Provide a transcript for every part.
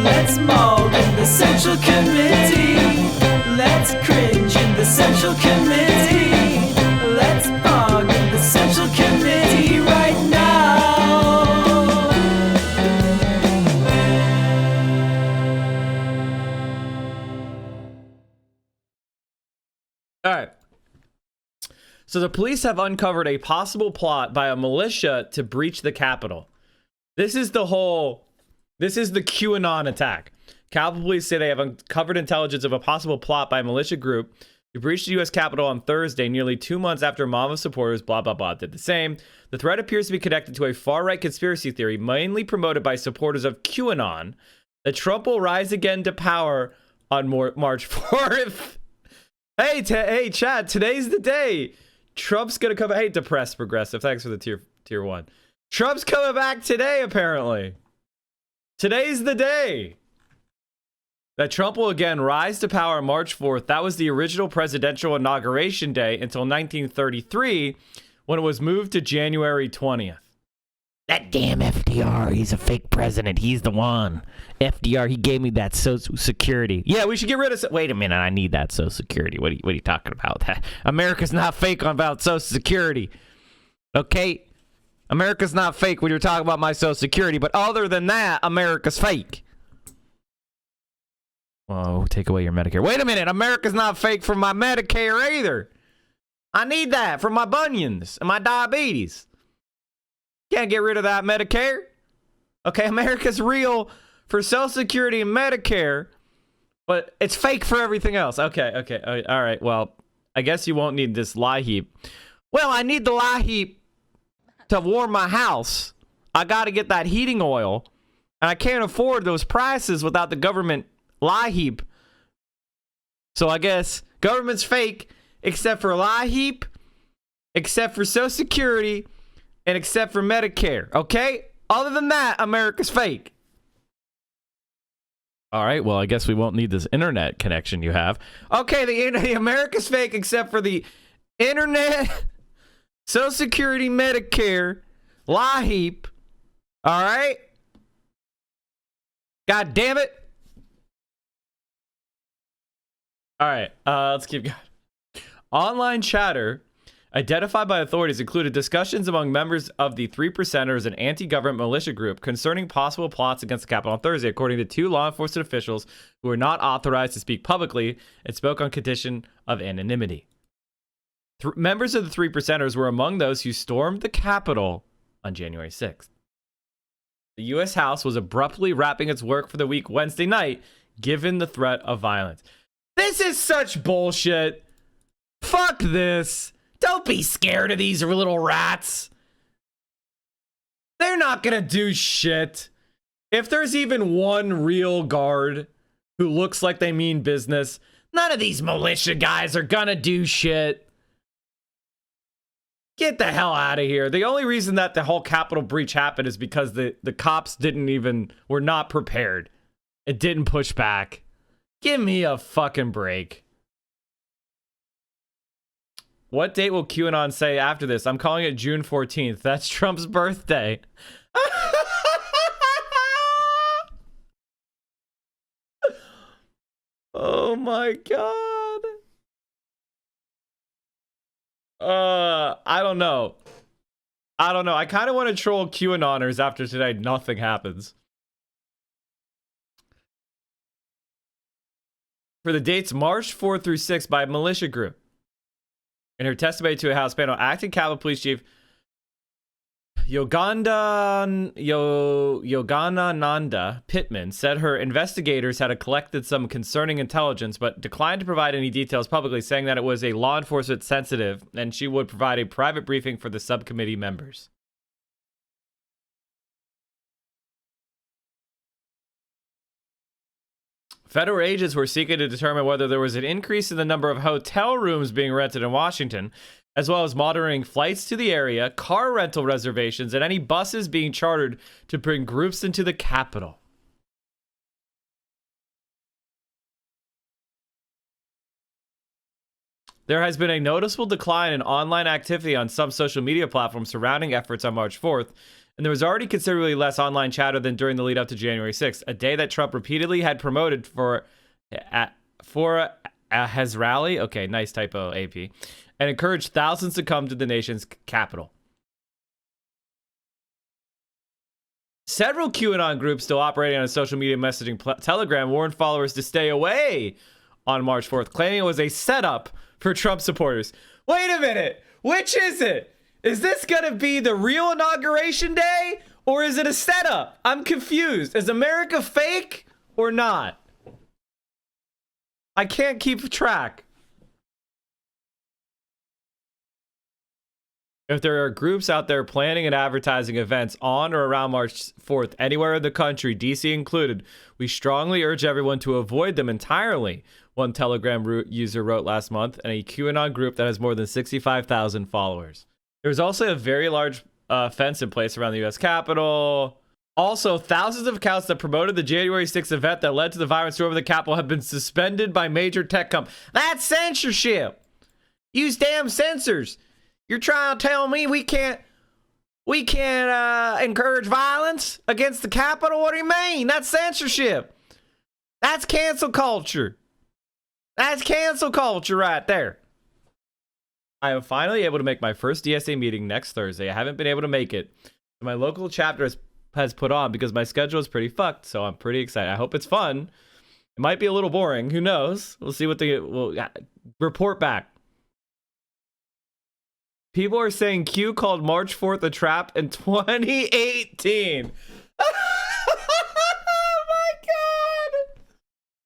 Let's maul in the Central Committee. Let's cringe in the Central Committee. Let's bog in the Central Committee right now. All right. So the police have uncovered a possible plot by a militia to breach the Capitol. This is the QAnon attack. Capitol Police say they have uncovered intelligence of a possible plot by a militia group to breach the U.S. Capitol on Thursday, nearly 2 months after a mob of supporters, blah, blah, blah, did the same. The threat appears to be connected to a far-right conspiracy theory, mainly promoted by supporters of QAnon, that Trump will rise again to power on March 4th. Hey, Chad, today's the day. Trump's gonna come. Hey, depressed progressive. Thanks for the tier 1. Trump's coming back today, apparently. Today's the day that Trump will again rise to power on March 4th. That was the original presidential inauguration day until 1933, when it was moved to January 20th. That damn FDR, he's a fake president. He's the one. FDR, he gave me that Social Security. Yeah, we should get rid of... Wait a minute, I need that Social Security. What are you talking about? America's not fake about Social Security. Okay? America's not fake when you're talking about my Social Security, but other than that, America's fake. Whoa, take away your Medicare. Wait a minute, America's not fake for my Medicare either. I need that for my bunions and my diabetes. Can't get rid of that Medicare. Okay, America's real for Social Security and Medicare, but it's fake for everything else. Okay. All right, well, I guess you won't need this lie heap. Well, I need the lie heap to warm my house. I got to get that heating oil, and I can't afford those prices without the government lie heap. So I guess government's fake, except for lie heap, except for Social Security, and except for Medicare, okay? Other than that, America's fake. All right, well, I guess we won't need this internet connection you have. Okay, the America's fake except for the internet, Social Security, Medicare, lie heap. All right? God damn it. All right, let's keep going. Online chatter identified by authorities included discussions among members of the 3%ers, an anti-government militia group, concerning possible plots against the Capitol on Thursday, according to 2 law enforcement officials who were not authorized to speak publicly and spoke on condition of anonymity. Members of the 3%ers were among those who stormed the Capitol on January 6th. The U.S. House was abruptly wrapping its work for the week Wednesday night, given the threat of violence. This is such bullshit. Fuck this. Don't be scared of these little rats. They're not gonna do shit. If there's even one real guard who looks like they mean business, none of these militia guys are gonna do shit. Get the hell out of here. The only reason that the whole Capitol breach happened is because the cops were not prepared. It didn't push back. Give me a fucking break. What date will QAnon say after this? I'm calling it June 14th. That's Trump's birthday. Oh my god. I don't know. I kind of want to troll QAnoners after today. Nothing happens. For the dates March 4th through 6th by a militia group. In her testimony to a House panel, acting Capitol Police Chief Yoganananda Pittman said her investigators had collected some concerning intelligence, but declined to provide any details publicly, saying that it was a law enforcement sensitive and she would provide a private briefing for the subcommittee members. Federal agents were seeking to determine whether there was an increase in the number of hotel rooms being rented in Washington, as well as monitoring flights to the area, car rental reservations, and any buses being chartered to bring groups into the Capitol. There has been a noticeable decline in online activity on some social media platforms surrounding efforts on March 4th, and there was already considerably less online chatter than during the lead up to January 6th, a day that Trump repeatedly had promoted for his rally. Okay, nice typo, AP, and encouraged thousands to come to the nation's capital. Several QAnon groups still operating on a social media messaging Telegram warned followers to stay away on March 4th, claiming it was a setup for Trump supporters. Wait a minute. Which is it? Is this going to be the real inauguration day, or is it a setup? I'm confused. Is America fake or not? I can't keep track. If there are groups out there planning and advertising events on or around March 4th, anywhere in the country, DC included, we strongly urge everyone to avoid them entirely, one Telegram user wrote last month, and a QAnon group that has more than 65,000 followers. There's also a very large fence in place around the U.S. Capitol. Also, thousands of accounts that promoted the January 6th event that led to the violent storm of the Capitol have been suspended by major tech companies. That's censorship. Use damn censors. You're trying to tell me we can't encourage violence against the Capitol? What do you mean? That's censorship. That's cancel culture. That's cancel culture right there. I am finally able to make my first DSA meeting next Thursday. I haven't been able to make it. My local chapter has put on because my schedule is pretty fucked, so I'm pretty excited. I hope it's fun. It might be a little boring. Who knows? We'll see what we'll report back. People are saying Q called March 4th a trap in 2018. Oh my God.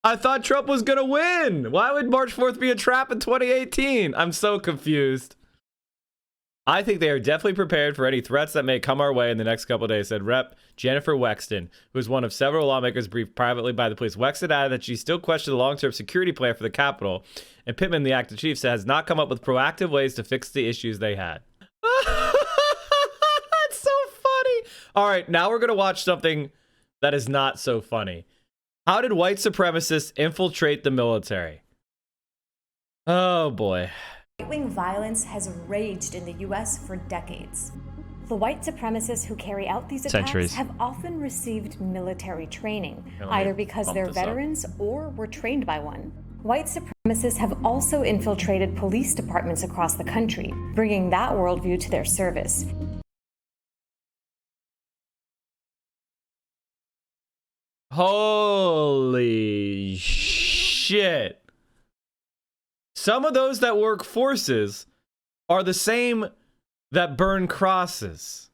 I thought Trump was going to win. Why would March 4th be a trap in 2018? I'm so confused. I think they are definitely prepared for any threats that may come our way in the next couple of days, said Rep. Jennifer Wexton, who is one of several lawmakers briefed privately by the police. Wexton added that she still questioned the long-term security plan for the Capitol, and Pittman, the acting chief, said has not come up with proactive ways to fix the issues they had. That's so funny. All right, now we're going to watch something that is not so funny. How did white supremacists infiltrate the military? Oh, boy. Right-wing violence has raged in the U.S. for decades. The white supremacists who carry out these attacks have often received military training, either because they're veterans or were trained by one. White supremacists have also infiltrated police departments across the country, bringing that worldview to their service. Holy shit. Some of those that work forces are the same that burn crosses.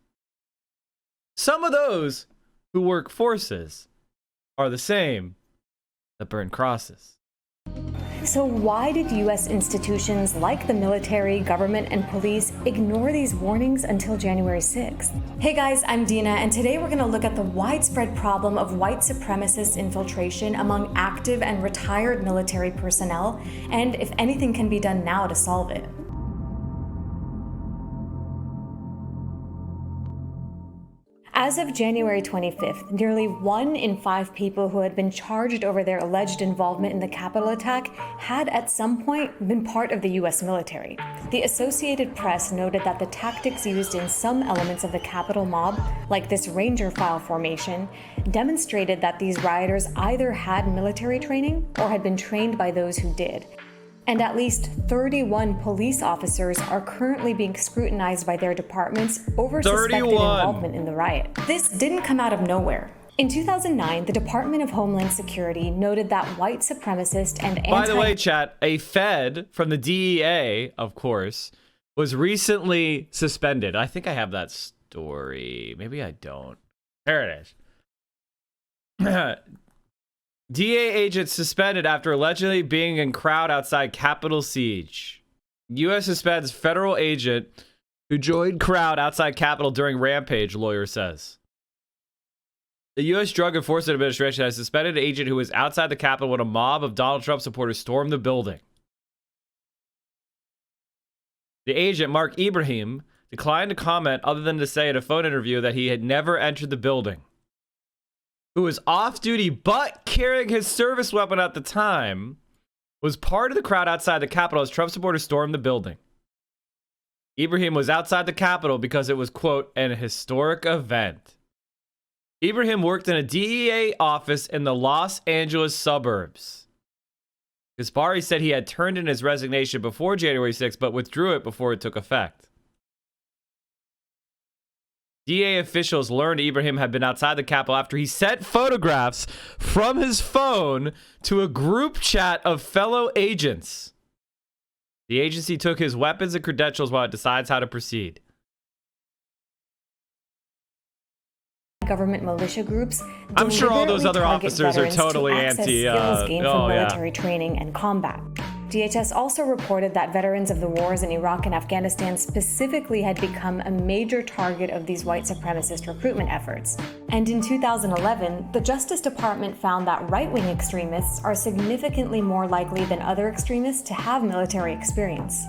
Some of those who work forces are the same that burn crosses. So why did U.S. institutions like the military, government, and police ignore these warnings until January 6th? Hey guys, I'm Dina, and today we're going to look at the widespread problem of white supremacist infiltration among active and retired military personnel, and if anything can be done now to solve it. As of January 25th, nearly 1 in 5 people who had been charged over their alleged involvement in the Capitol attack had at some point been part of the U.S. military. The Associated Press noted that the tactics used in some elements of the Capitol mob, like this Ranger file formation, demonstrated that these rioters either had military training or had been trained by those who did. And at least 31 police officers are currently being scrutinized by their departments over suspected involvement in the riot. This didn't come out of nowhere. In 2009, the Department of Homeland Security noted that white supremacist and By the way, chat, a Fed from the DEA, of course, was recently suspended. I think I have that story. Maybe I don't. There it is. DA agent suspended after allegedly being in crowd outside Capitol siege. U.S. suspends federal agent who joined crowd outside Capitol during rampage, lawyer says. The U.S. Drug Enforcement Administration has suspended an agent who was outside the Capitol when a mob of Donald Trump supporters stormed the building. The agent, Mark Ibrahim, declined to comment other than to say in a phone interview that he had never entered the building. Who was off duty but carrying his service weapon at the time, was part of the crowd outside the Capitol as Trump supporters stormed the building. Ibrahim was outside the Capitol because it was, quote, an historic event. Ibrahim worked in a DEA office in the Los Angeles suburbs. Gaspari said he had turned in his resignation before January 6th, but withdrew it before it took effect. DEA officials learned Ibrahim had been outside the Capitol after he sent photographs from his phone to a group chat of fellow agents. The agency took his weapons and credentials while it decides how to proceed. Government militia groups. I'm sure all those other deliberately officers are target veterans totally to access anti. skills gained from military training and combat. DHS also reported that veterans of the wars in Iraq and Afghanistan specifically had become a major target of these white supremacist recruitment efforts. And in 2011, the Justice Department found that right-wing extremists are significantly more likely than other extremists to have military experience.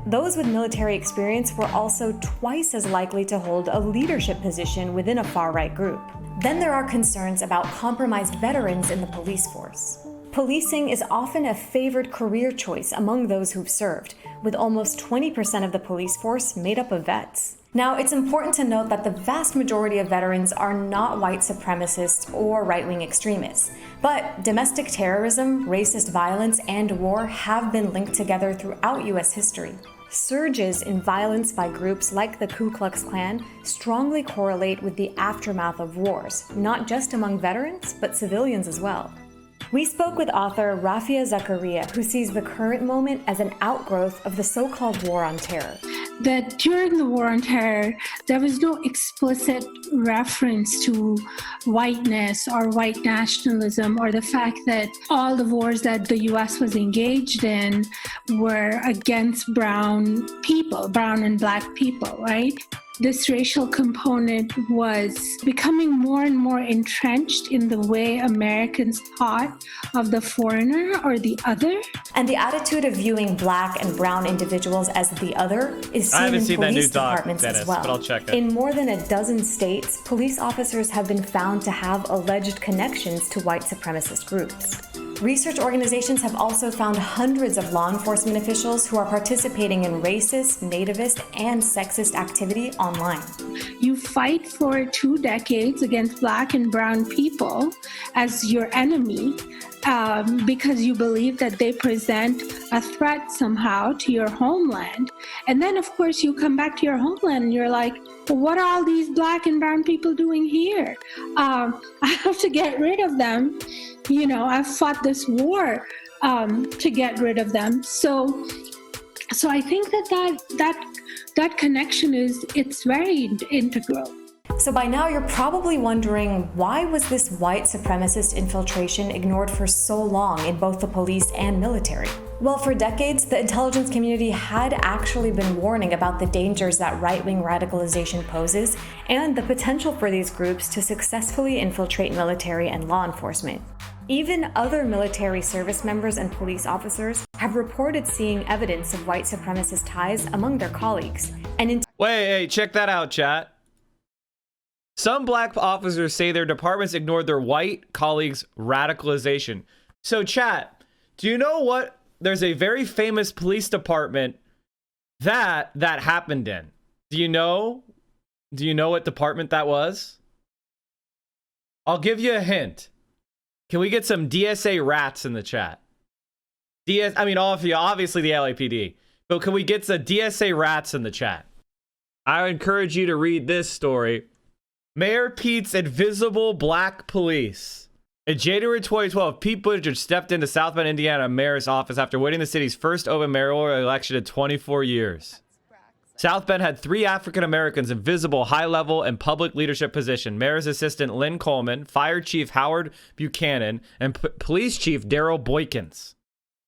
Those with military experience were also twice as likely to hold a leadership position within a far-right group. Then there are concerns about compromised veterans in the police force. Policing is often a favored career choice among those who've served, with almost 20% of the police force made up of vets. Now, it's important to note that the vast majority of veterans are not white supremacists or right-wing extremists. But domestic terrorism, racist violence, and war have been linked together throughout U.S. history. Surges in violence by groups like the Ku Klux Klan strongly correlate with the aftermath of wars, not just among veterans, but civilians as well. We spoke with author Rafia Zakaria, who sees the current moment as an outgrowth of the so-called War on Terror. That during the War on Terror, there was no explicit reference to whiteness or white nationalism or the fact that all the wars that the U.S. was engaged in were against brown people, brown and black people, right? This racial component was becoming more and more entrenched in the way Americans thought of the foreigner or the other. And the attitude of viewing black and brown individuals as the other is seen in police departments as well. But I'll check it. In more than a dozen states, police officers have been found to have alleged connections to white supremacist groups. Research organizations have also found hundreds of law enforcement officials who are participating in racist, nativist, and sexist activity online. You fight for 2 decades against black and brown people as your enemy because you believe that they present a threat somehow to your homeland. And then, of course, you come back to your homeland and you're like, well, what are all these black and brown people doing here? I have to get rid of them. You know, I've fought this war to get rid of them. So I think that connection it's very integral. So by now you're probably wondering, why was this white supremacist infiltration ignored for so long in both the police and military? Well, for decades, the intelligence community had actually been warning about the dangers that right-wing radicalization poses and the potential for these groups to successfully infiltrate military and law enforcement. Even other military service members and police officers have reported seeing evidence of white supremacist ties among their colleagues. And Wait, check that out, chat. Some black officers say their departments ignored their white colleagues' radicalization. So, chat, do you know what? There's a very famous police department that happened in. Do you know what department that was? I'll give you a hint. Can we get some DSA rats in the chat? All of you, obviously the LAPD. But can we get some DSA rats in the chat? I encourage you to read this story. Mayor Pete's invisible black police. In January 2012, Pete Buttigieg stepped into South Bend, Indiana mayor's office after winning the city's first open mayoral election in 24 years. South Bend had 3 African Americans in visible, high-level, and public leadership position. Mayor's assistant Lynn Coleman, Fire Chief Howard Buchanan, and Police Chief Daryl Boykins.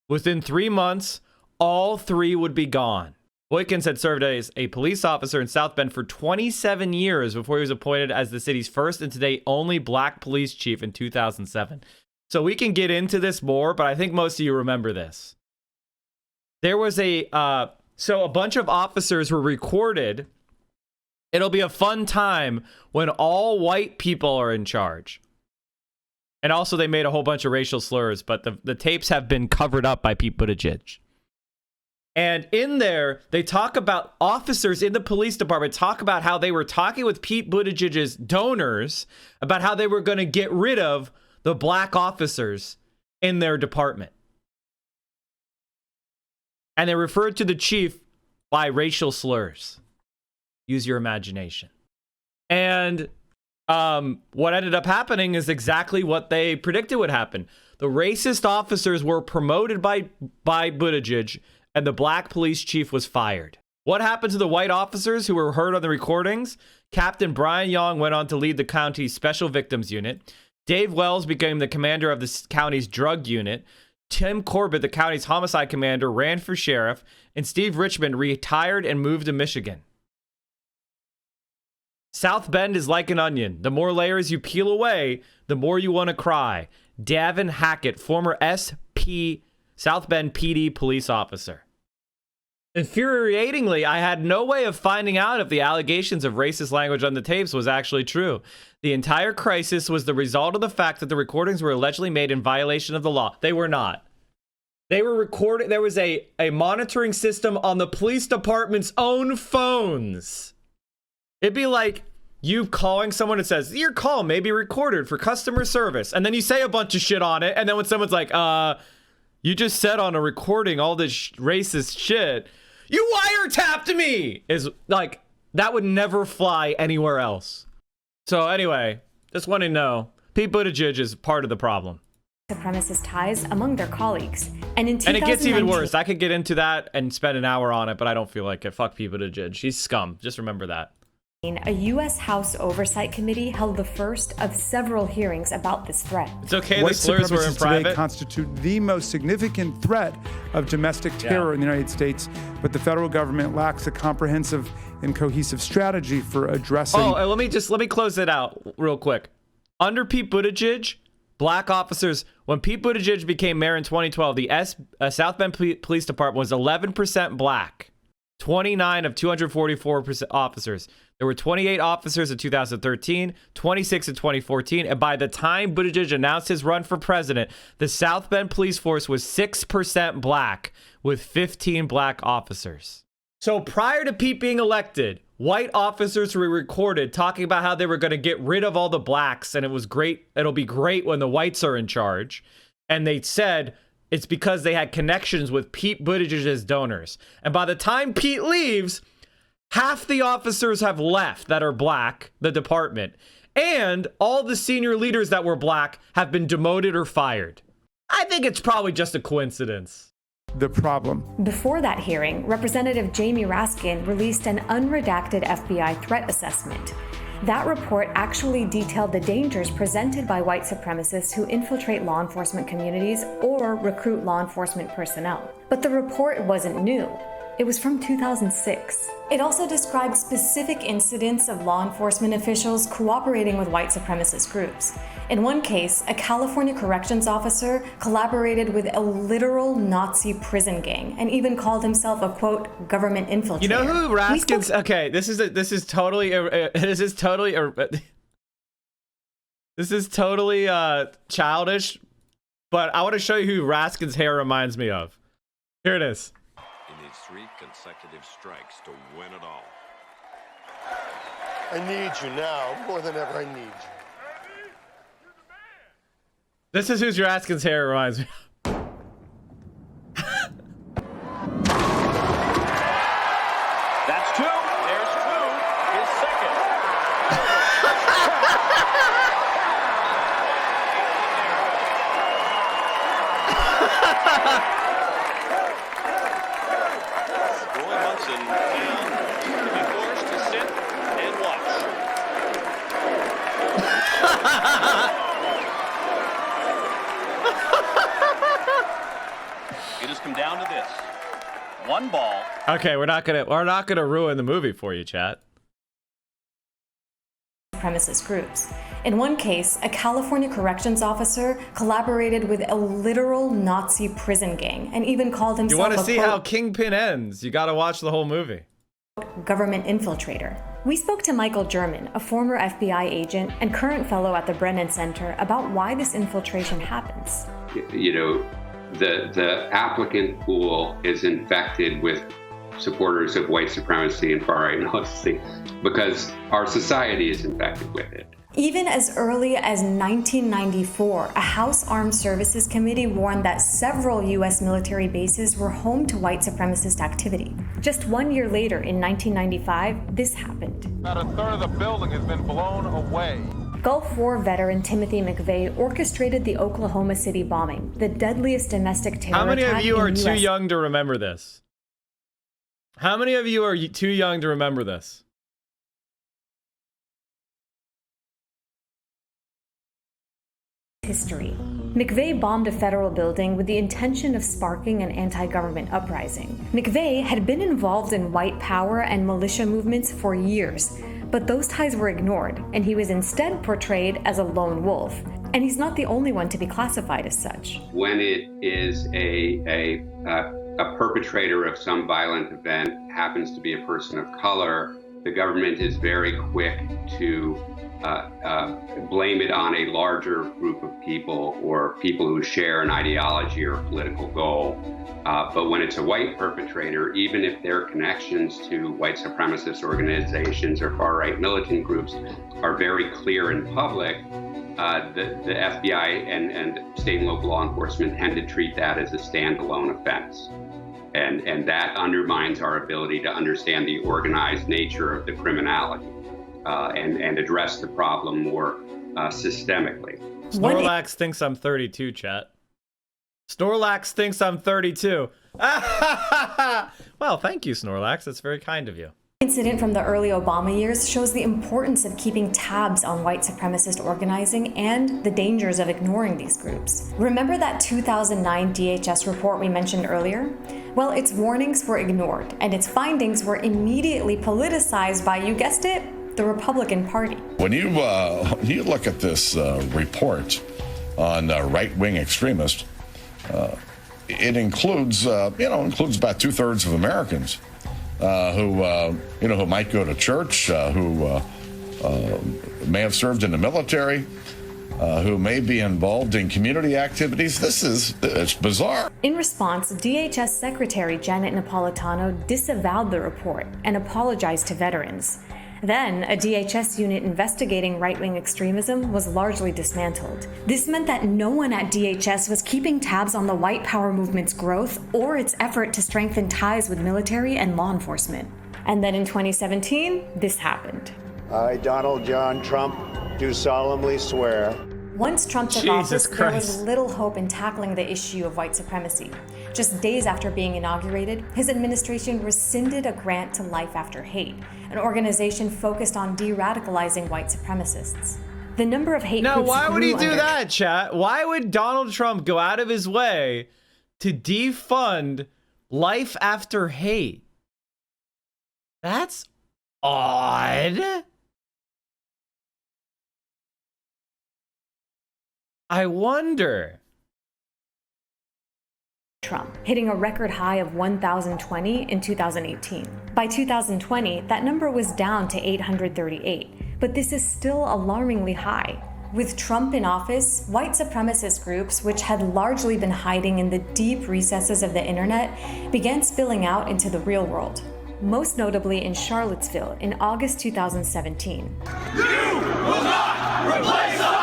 Within 3 months, all 3 would be gone. Boykins had served as a police officer in South Bend for 27 years before he was appointed as the city's first and today only black police chief in 2007. So we can get into this more, but I think most of you remember this. There was So a bunch of officers were recorded. It'll be a fun time when all white people are in charge. And also they made a whole bunch of racial slurs, but the tapes have been covered up by Pete Buttigieg. And in there, they talk about officers in the police department talk about how they were talking with Pete Buttigieg's donors about how they were going to get rid of the black officers in their department. And they referred to the chief by racial slurs. Use your imagination. And what ended up happening is exactly what they predicted would happen. The racist officers were promoted by Buttigieg, and the black police chief was fired. What happened to the white officers who were heard on the recordings? Captain Brian Young went on to lead the county's Special Victims Unit. Dave Wells became the commander of the county's drug unit. Tim Corbett, the county's homicide commander, ran for sheriff. And Steve Richmond retired and moved to Michigan. South Bend is like an onion. The more layers you peel away, the more you want to cry. Davin Hackett, former SP South Bend PD police officer. Infuriatingly, I had no way of finding out if the allegations of racist language on the tapes was actually true. The entire crisis was the result of the fact that the recordings were allegedly made in violation of the law. They were not. They were recorded. There was a monitoring system on the police department's own phones. It'd be like you calling someone that says, your call may be recorded for customer service. And then you say a bunch of shit on it. And then when someone's like, you just said on a recording all this racist shit, you wiretapped me, is like, that would never fly anywhere else. So anyway, just want to know, Pete Buttigieg is part of the problem. Supremacist ties among their colleagues. And in 2019, and it gets even worse. I could get into that and spend an hour on it, but I don't feel like it. Fuck Pete Buttigieg. She's scum. Just remember that. A U.S. House Oversight Committee held the first of several hearings about this threat. It's okay, White the slurs were in supremacists today private. constitute the most significant threat of domestic terror in the United States, but the federal government lacks a comprehensive and cohesive strategy for addressing. Oh, and let me close it out real quick. Under Pete Buttigieg, black officers, when Pete Buttigieg became mayor in 2012, the South Bend Police Department was 11% black. 29 of 244 officers. There were 28 officers in 2013, 26 in 2014, and by the time Buttigieg announced his run for president, the South Bend police force was 6% black, with 15 black officers. So prior to Pete being elected, white officers were recorded talking about how they were going to get rid of all the blacks, and it was great. It'll be great when the whites are in charge. And they said it's because they had connections with Pete Buttigieg's donors. And by the time Pete leaves, half the officers have left that are black, the department, and all the senior leaders that were black have been demoted or fired. I think it's probably just a coincidence. The problem. Before that hearing, Representative Jamie Raskin released an unredacted FBI threat assessment. That report actually detailed the dangers presented by white supremacists who infiltrate law enforcement communities or recruit law enforcement personnel. But the report wasn't new. It was from 2006. It also described specific incidents of law enforcement officials cooperating with white supremacist groups. In one case, a California corrections officer collaborated with a literal Nazi prison gang and even called himself a, quote, government infiltrator. You know who Raskin's... Okay, this is totally childish, but I want to show you who Raskin's hair reminds me of. Here it is. He needs 3 consecutive strikes to win it all. I need you now more than ever. I need you. This is who's Raskin's hair reminds me of. That's 2. There's 2. His second. Roy Munson to be forced to sit and watch. It has come down to this. 1 ball. Okay, we're not gonna ruin the movie for you, chat. Supremacist groups. In one case, a California corrections officer collaborated with a literal Nazi prison gang and even called himself You want to a, see quote, how Kingpin ends? You got to watch the whole movie. government infiltrator. We spoke to Michael German, a former FBI agent and current fellow at the Brennan Center, about why this infiltration happens. You know, the applicant pool is infected with supporters of white supremacy and far-right militancy because our society is infected with it. Even as early as 1994, a House Armed Services Committee warned that several U.S. military bases were home to white supremacist activity. Just 1 year later, in 1995, this happened. About a third of the building has been blown away. Gulf War veteran Timothy McVeigh orchestrated the Oklahoma City bombing, the deadliest domestic terror How many attack of you are in too US young to remember this? How many of you are too young to remember this? history. McVeigh bombed a federal building with the intention of sparking an anti-government uprising. McVeigh had been involved in white power and militia movements for years, but those ties were ignored, and he was instead portrayed as a lone wolf. And he's not the only one to be classified as such. When it is a perpetrator of some violent event happens to be a person of color, the government is very quick to blame it on a larger group of people or people who share an ideology or a political goal. But when it's a white perpetrator, even if their connections to white supremacist organizations or far-right militant groups are very clear in public, the FBI and state and local law enforcement tend to treat that as a standalone offense. And that undermines our ability to understand the organized nature of the criminality and address the problem more systemically. Snorlax thinks I'm 32, chat. Snorlax thinks I'm 32. Well, thank you, Snorlax. That's very kind of you. Incident from the early Obama years shows the importance of keeping tabs on white supremacist organizing and the dangers of ignoring these groups. Remember that 2009 DHS report we mentioned earlier? Well, its warnings were ignored, and its findings were immediately politicized by, you guessed it, the Republican Party. When you look at this report on right-wing extremists, it includes about 2/3 of Americans who might go to church, who may have served in the military, who may be involved in community activities. It's bizarre. In response, DHS Secretary Janet Napolitano disavowed the report and apologized to veterans. Then, a DHS unit investigating right-wing extremism was largely dismantled. This meant that no one at DHS was keeping tabs on the white power movement's growth or its effort to strengthen ties with military and law enforcement. And then in 2017, this happened. I, Donald John Trump, do solemnly swear. Once Trump took office, there was little hope in tackling the issue of white supremacy. Just days after being inaugurated, his administration rescinded a grant to Life After Hate, an organization focused on de-radicalizing white supremacists. The number of hate groups Now, why would he grew do under- that, chat? Why would Donald Trump go out of his way to defund Life After Hate? That's odd. I wonder. Trump, hitting a record high of 1,020 in 2018. By 2020, that number was down to 838, but this is still alarmingly high. With Trump in office, white supremacist groups, which had largely been hiding in the deep recesses of the internet, began spilling out into the real world. Most notably in Charlottesville in August 2017. You will not replace us!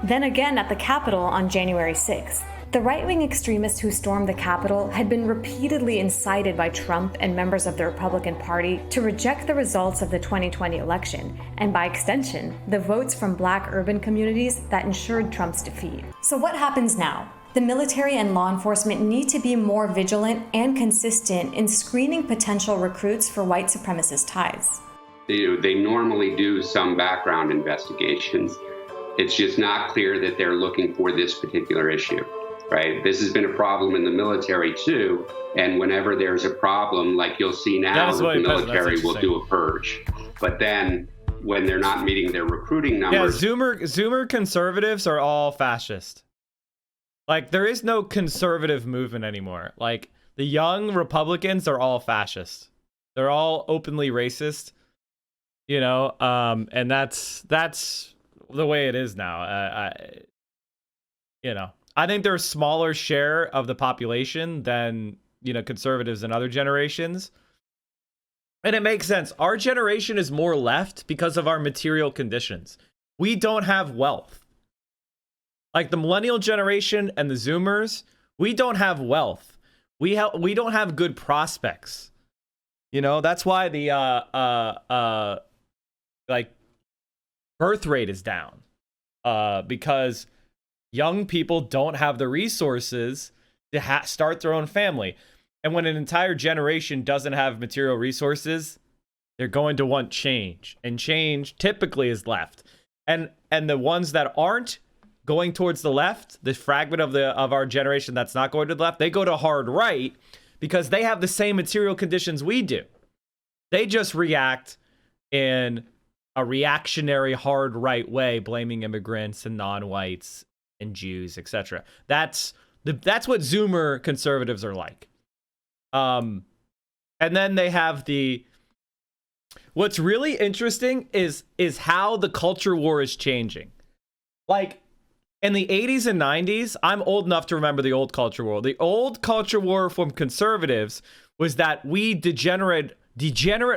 Then again at the Capitol on January 6th. The right-wing extremists who stormed the Capitol had been repeatedly incited by Trump and members of the Republican Party to reject the results of the 2020 election, and by extension, the votes from Black urban communities that ensured Trump's defeat. So what happens now? The military and law enforcement need to be more vigilant and consistent in screening potential recruits for white supremacist ties. They normally do some background investigations. It's just not clear that they're looking for this particular issue, right? This has been a problem in the military too. And whenever there's a problem, like you'll see now, the military will do a purge. But then when they're not meeting their recruiting numbers. Yeah, Zoomer conservatives are all fascist. Like, there is no conservative movement anymore. Like, the young Republicans are all fascist. They're all openly racist, and that's the way it is now. I think they're a smaller share of the population than, you know, conservatives and other generations. And it makes sense. Our generation is more left because of our material conditions. We don't have wealth. Like the millennial generation and the Zoomers, we don't have wealth. We don't have good prospects. You know, that's why the like birth rate is down. Because young people don't have the resources to start their own family. And when an entire generation doesn't have material resources, they're going to want change. And change typically is left. And the ones that aren't going towards the left, the fragment of our generation that's not going to the left, they go to hard right because they have the same material conditions we do. They just react in a reactionary hard right way, blaming immigrants and non-whites and Jews, etc. That's what Zoomer conservatives are like. And then they have what's really interesting is how the culture war is changing. Like in the 80s and 90s, I'm old enough to remember the old culture war. The old culture war from conservatives was that we degenerate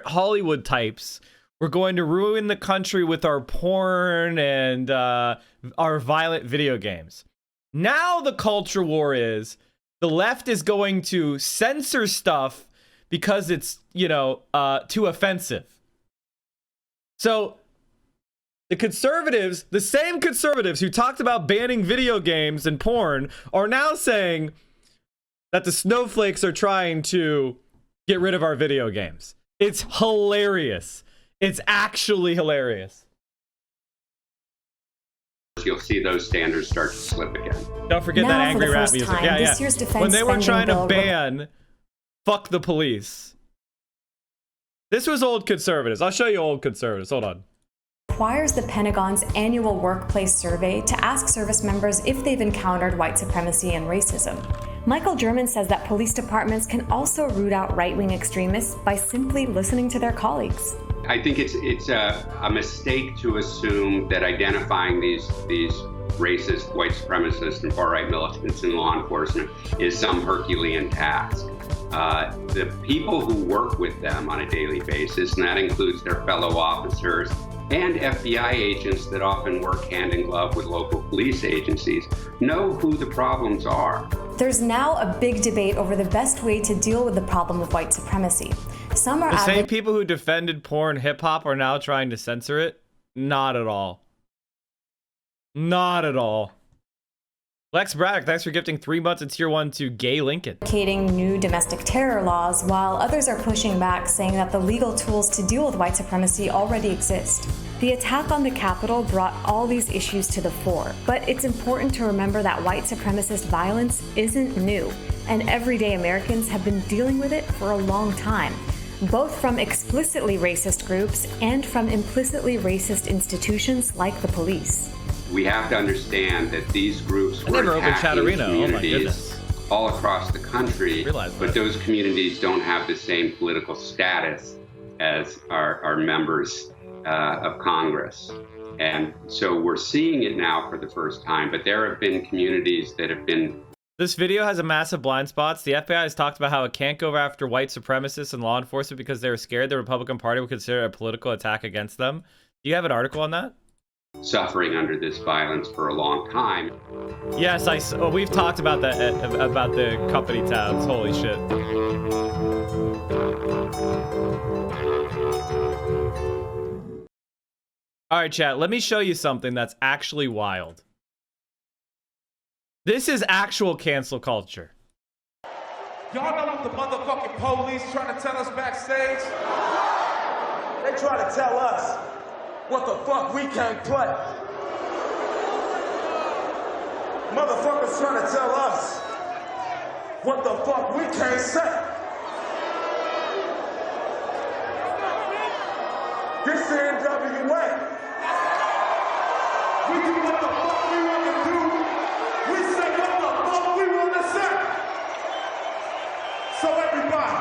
Hollywood types were going to ruin the country with our porn and our violent video games. Now the culture war is the left is going to censor stuff because it's, you know, too offensive. So the conservatives, the same conservatives who talked about banning video games and porn, are now saying that the snowflakes are trying to get rid of our video games. It's hilarious. It's actually hilarious. You'll see those standards start to slip again. Don't forget that angry rap music. Yeah. When they were trying to ban fuck the police. This was old conservatives. I'll show you old conservatives. Hold on. Requires the Pentagon's annual workplace survey to ask service members if they've encountered white supremacy and racism. Michael German says that police departments can also root out right-wing extremists by simply listening to their colleagues. I think it's a mistake to assume that identifying these racist, white supremacists, and far-right militants in law enforcement is some Herculean task. The people who work with them on a daily basis, and that includes their fellow officers and FBI agents that often work hand in glove with local police agencies, know who the problems are. There's now a big debate over the best way to deal with the problem of white supremacy. Some are the same people who defended porn hip-hop are now trying to censor it? Not at all. Not at all. Lex Braddock, thanks for gifting 3 months in Tier 1 to Gay Lincoln. Advocating new domestic terror laws, while others are pushing back, saying that the legal tools to deal with white supremacy already exist. The attack on the Capitol brought all these issues to the fore, but it's important to remember that white supremacist violence isn't new, and everyday Americans have been dealing with it for a long time, both from explicitly racist groups and from implicitly racist institutions like the police. We have to understand that these groups were attacking communities all across the country, but those communities don't have the same political status as our members of Congress. And so we're seeing it now for the first time, but there have been communities that have been... This video has a massive blind spots. The FBI has talked about how it can't go after white supremacists and law enforcement because they're scared the Republican Party would consider it a political attack against them. Do you have an article on that? Suffering under this violence for a long time. Yes, we've talked about that, about the company tabs. Holy shit. All right, chat, let me show you something that's actually wild. This is actual cancel culture. Y'all know what the motherfucking police trying to tell us backstage? They try to tell us what the fuck we can't play. Motherfuckers trying to tell us what the fuck we can't say. This the NWA. We do what the fuck we want to do. We say what the fuck we want to say. So everybody,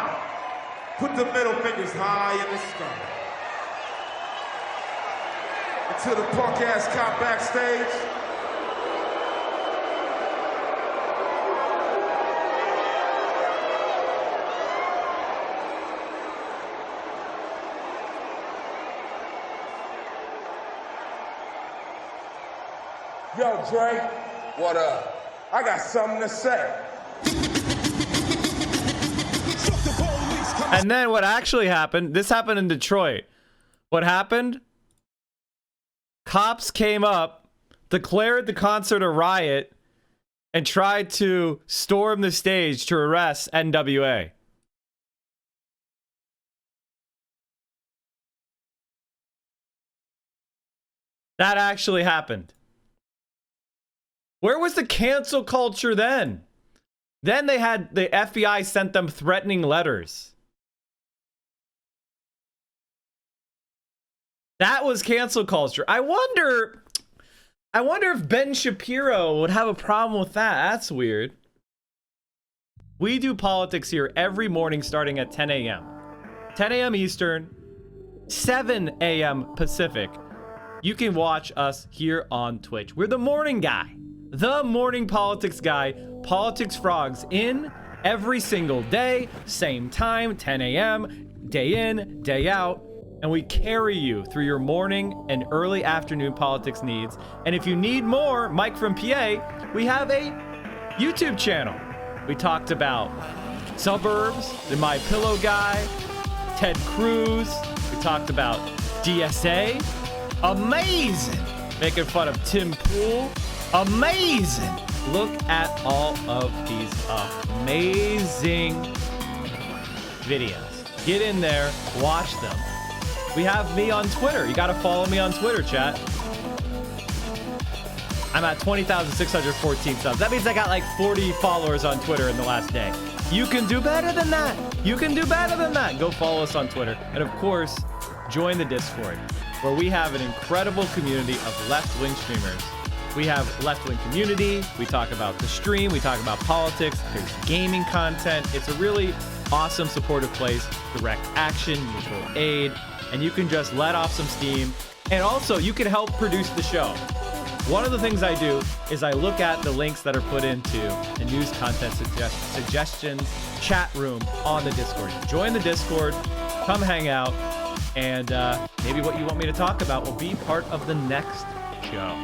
put the middle fingers high in the sky. To the punk ass cop backstage. Yo, Drake. What up? I got something to say. And then what actually happened, this happened in Detroit. What happened? Cops came up, declared the concert a riot, and tried to storm the stage to arrest NWA. That actually happened. Where was the cancel culture then? Then they had the FBI sent them threatening letters. That was cancel culture. I wonder if Ben Shapiro would have a problem with that. That's weird. We do politics here every morning starting at 10 a.m. 10 a.m. Eastern, 7 a.m. Pacific. You can watch us here on Twitch. We're the morning guy. The morning politics guy. Politics Frogs in every single day. Same time, 10 a.m. Day in, day out. And we carry you through your morning and early afternoon politics needs. And if you need more, Mike from PA, we have a YouTube channel. We talked about suburbs, the My Pillow guy, Ted Cruz. We talked about DSA. Amazing. Making fun of Tim Pool. Amazing. Look at all of these amazing videos. Get in there, watch them. We have me on Twitter. You got to follow me on Twitter, chat. I'm at 20,614 subs. That means I got like 40 followers on Twitter in the last day. You can do better than that. You can do better than that. Go follow us on Twitter. And of course, join the Discord, where we have an incredible community of left-wing streamers. We have left-wing community. We talk about the stream. We talk about politics. There's gaming content. It's a really awesome, supportive place. Direct action, mutual aid. And you can just let off some steam. And also, you can help produce the show. One of the things I do is I look at the links that are put into the news content suggestions chat room on the Discord. Join the Discord, come hang out, and maybe what you want me to talk about will be part of the next show.